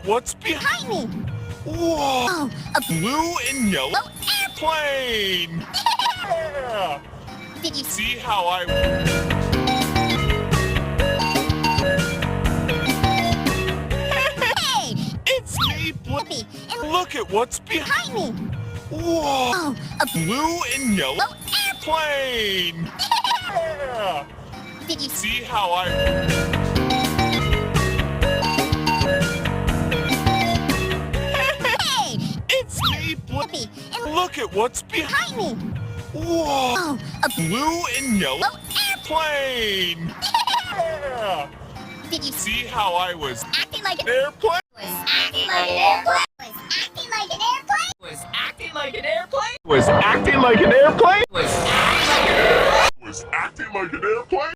what's behind me. Whoa! Oh, a Blue and yellow airplane! plane! Yeah! Did you See how I... Hey! It's me, Blippi! Blippi, and Look at what's behind behind me! Whoa! Oh, a Blue and yellow airplane! plane! Yeah! Did you See how I... Hey! It's me, Blippi! Blippi, and Look at what's behind behind me! Whoa! Oh, a Blue and yellow airplane! plane! Yeah! Did you See how I was acting like an airplane? acting like an airplane? Acting like an airplane? Was acting like an airplane? Was acting like an airplane? Was acting like an airplane? Was acting like an airplane?